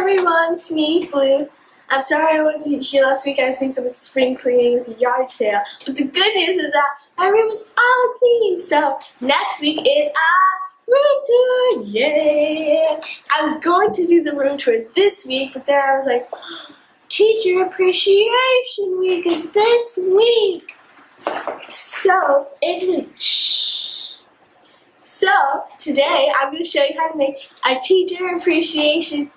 everyone, it's me, Bleau. I'm sorry I wasn't here last week. I was doing some spring cleaning with the yard sale. But the good news is that my room is all clean. So next week is a room tour. Yay! I was going to do the room tour this week, but then I was like, Teacher Appreciation Week is this week. So today I'm going to show you how to make a teacher appreciation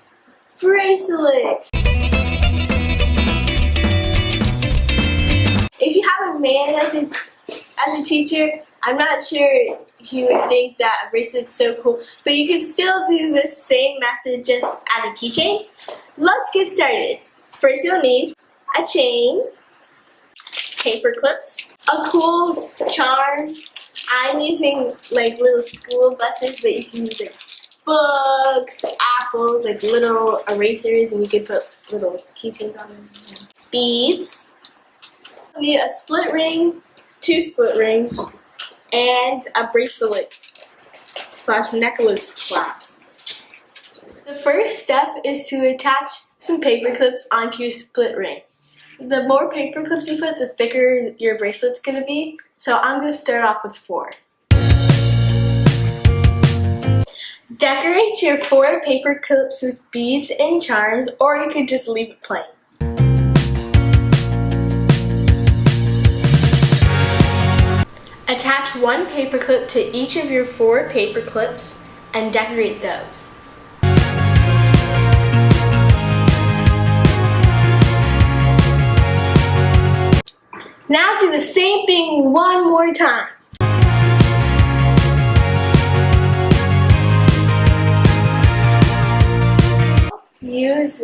bracelet. If you have a man as a teacher, I'm not sure he would think that a bracelet's so cool, but you can still do the same method just as a keychain. Let's get started. First you'll need a chain, paper clips, a cool charm. I'm using like little school buses, but you can use like books, apples, like little erasers, and you can put little keychains on them. Beads. You need a split ring, 2 split rings, and a bracelet / necklace clasp. The first step is to attach some paper clips onto your split ring. The more paper clips you put, the thicker your bracelet's going to be. So I'm going to start off with 4. Decorate your 4 paper clips with beads and charms, or you could just leave it plain. Attach 1 paper clip to each of your 4 paper clips and decorate those. Now do the same thing one more time. Use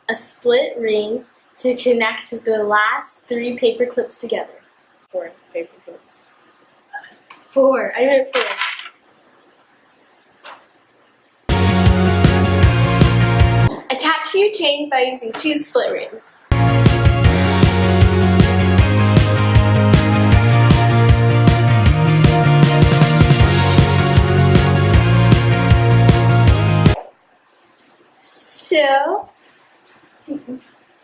a split ring to connect the last 3 paper clips together. 4 paper clips. 4. I meant 4. Attach your chain by using 2 split rings. So,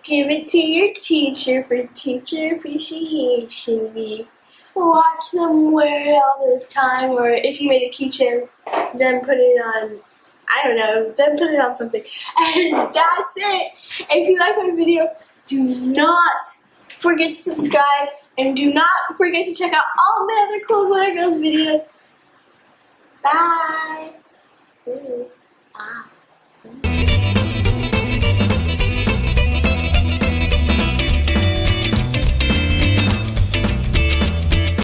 give it to your teacher for Teacher Appreciation Week. Watch them wear it all the time, or if you made a keychain, then put it on, I don't know, then put it on something. And that's it. If you like my video, do not forget to subscribe, and do not forget to check out all my other cool Glitter Girls videos. Bye!